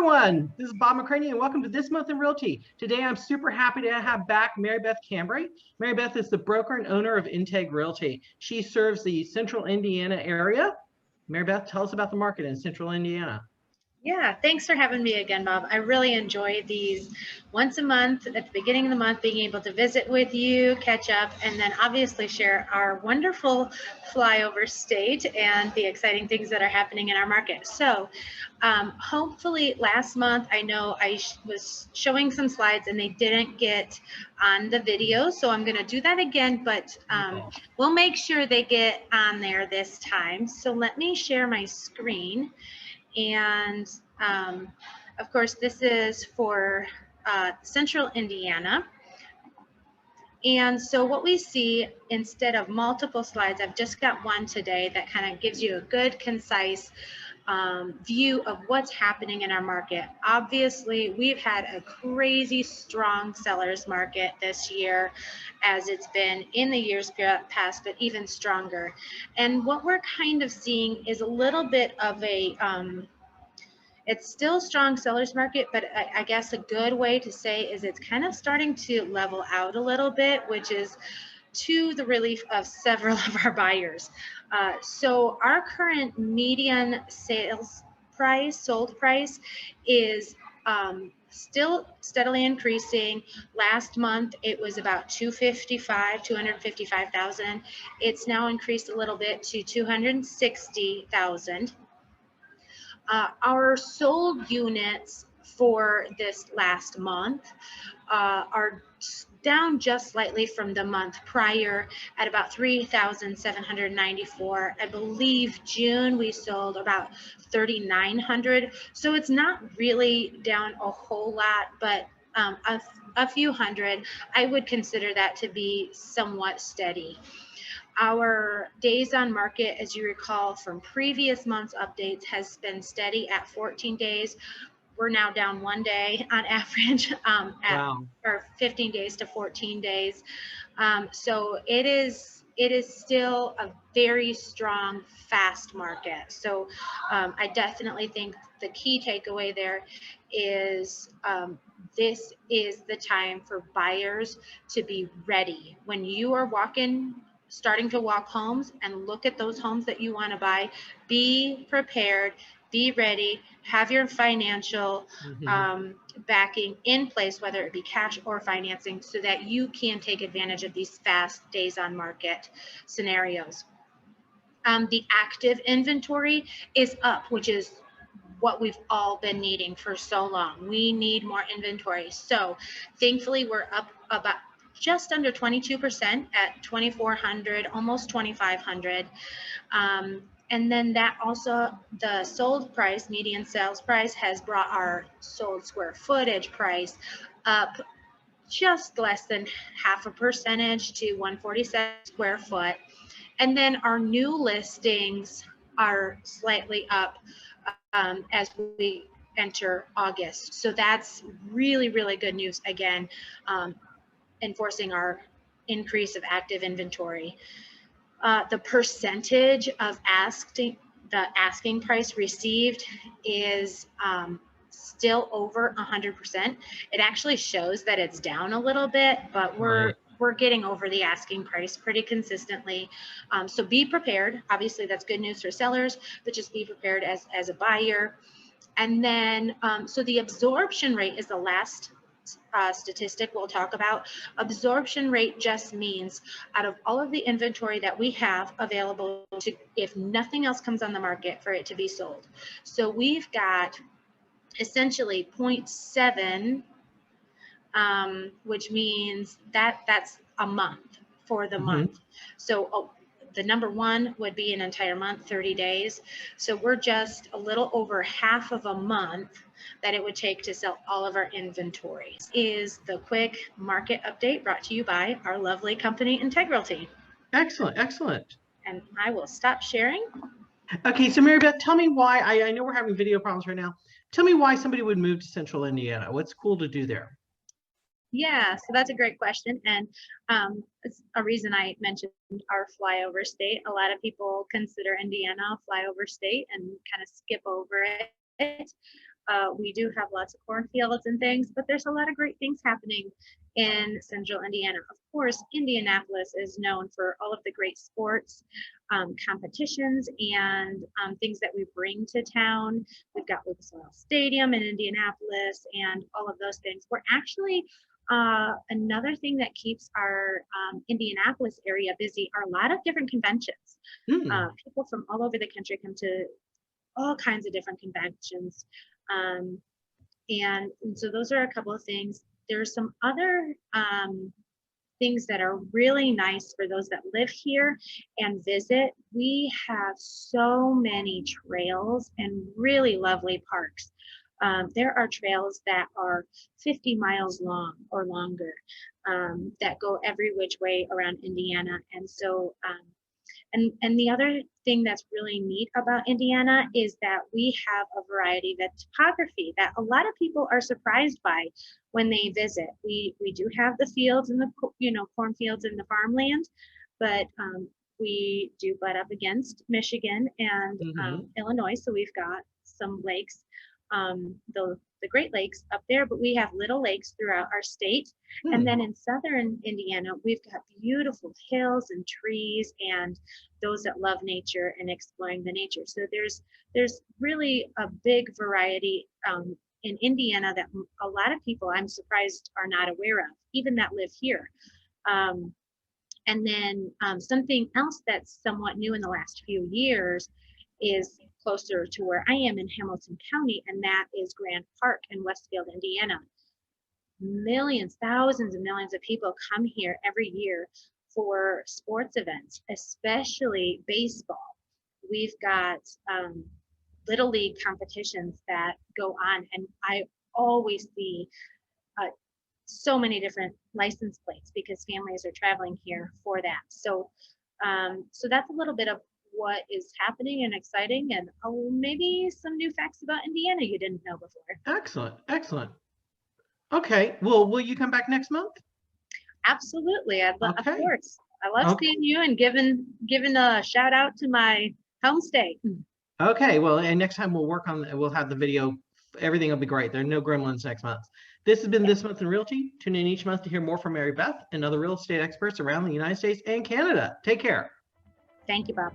everyone, this is Bob McCraney and welcome to This Month in Realty. Today I'm super happy to have back Mary Beth Cambray. Mary Beth is the broker and owner of INTEGREALTY. She serves the central Indiana area. Mary Beth, tell us about the market in central Indiana. Yeah, thanks for having me again, Bob. I really enjoy these once a month at the beginning of the month, being able to visit with you, catch up, and then obviously share our wonderful flyover state and the exciting things that are happening in our market. So hopefully last month, I know I was showing some slides and they didn't get on the video. So I'm going to do that again, but we'll make sure they get on there this time. So let me share my screen. And of course, this is for central Indiana. And so what we see, instead of multiple slides, I've just got one today that kind of gives you a good, concise view of what's happening in our market. Obviously, we've had a crazy strong sellers market this year, as it's been in the years past, but even stronger. And what we're kind of seeing is a little bit of a it's still a strong sellers market, but I guess a good way to say is it's kind of starting to level out a little bit, which is to the relief of several of our buyers. So our current median sales price, sold price, is still steadily increasing. Last month it was about 255,000. It's now increased a little bit to 260,000. Our sold units for this last month are down just slightly from the month prior at about 3,794. I believe June we sold about 3,900. So it's not really down a whole lot, but a few hundred. I would consider that to be somewhat steady. Our days on market, as you recall from previous months updates, has been steady at 14 days. We're now down 1 day on average or 15 days to 14 days. So it is still a very strong, fast market. So I definitely think the key takeaway there is this is the time for buyers to be ready. When you are starting to walk homes and look at those homes that you want to buy, be prepared, be ready, have your financial backing in place, whether it be cash or financing, so that you can take advantage of these fast days on market scenarios. The active inventory is up, which is what we've all been needing for so long. We need more inventory. So thankfully we're up about just under 22% at 2,400, almost 2,500. And then that also, the sold price, median sales price, has brought our sold square footage price up just less than 0.5% to 147 square foot. And then our new listings are slightly up as we enter August. So that's really, really good news. Again, enforcing our increase of active inventory. The percentage of the asking price received is still over 100%. It actually shows that it's down a little bit, but we're getting over the asking price pretty consistently. So be prepared. Obviously, that's good news for sellers, but just be prepared as a buyer. And then, so the absorption rate is the last statistic we'll talk about. Absorption rate just means out of all of the inventory that we have available to, if nothing else comes on the market, for it to be sold. So we've got essentially 0.7, which means that's a month for the month. So the number one would be an entire month, 30 days. So we're just a little over half of a month that it would take to sell all of our inventory. This is the quick market update brought to you by our lovely company, INTEGREALTY. Excellent, excellent. And I will stop sharing. Okay, so Mary Beth, tell me why, I know we're having video problems right now. Tell me why somebody would move to central Indiana. What's cool to do there? Yeah, so that's a great question. And it's a reason I mentioned our flyover state. A lot of people consider Indiana a flyover state and kind of skip over it. We do have lots of cornfields and things, but there's a lot of great things happening in central Indiana. Of course, Indianapolis is known for all of the great sports competitions and things that we bring to town. We've got Lucas Oil Stadium in Indianapolis and all of those things. We're actually another thing that keeps our Indianapolis area busy are a lot of different conventions. People from all over the country come to all kinds of different conventions. And so those are a couple of things. There's some other things that are really nice for those that live here and visit. We have so many trails and really lovely parks. There are trails that are 50 miles long or longer that go every which way around Indiana. And so, and the other thing that's really neat about Indiana is that we have a variety of topography that a lot of people are surprised by when they visit. We do have the fields and the cornfields and the farmland, but we do butt up against Michigan and Illinois, so we've got some lakes, the Great Lakes up there, but we have little lakes throughout our state. And then in southern Indiana, we've got beautiful hills and trees and those that love nature and exploring the nature. So there's really a big variety in Indiana that a lot of people, I'm surprised, are not aware of, even that live here. And then something else that's somewhat new in the last few years is closer to where I am in Hamilton County, and that is Grand Park in Westfield, Indiana. Millions, thousands and millions of people come here every year for sports events, especially baseball. We've got Little League competitions that go on, and I always see so many different license plates because families are traveling here for that. So, so that's a little bit of what is happening and exciting, and maybe some new facts about Indiana you didn't know before. Excellent, excellent. Okay, well, will you come back next month? Absolutely, of course. I love seeing you and giving a shout out to my home state. Okay, well, and next time we'll have the video. Everything will be great. There are no gremlins next month. This has been This Month in Realty. Tune in each month to hear more from Mary Beth and other real estate experts around the United States and Canada. Take care. Thank you, Bob.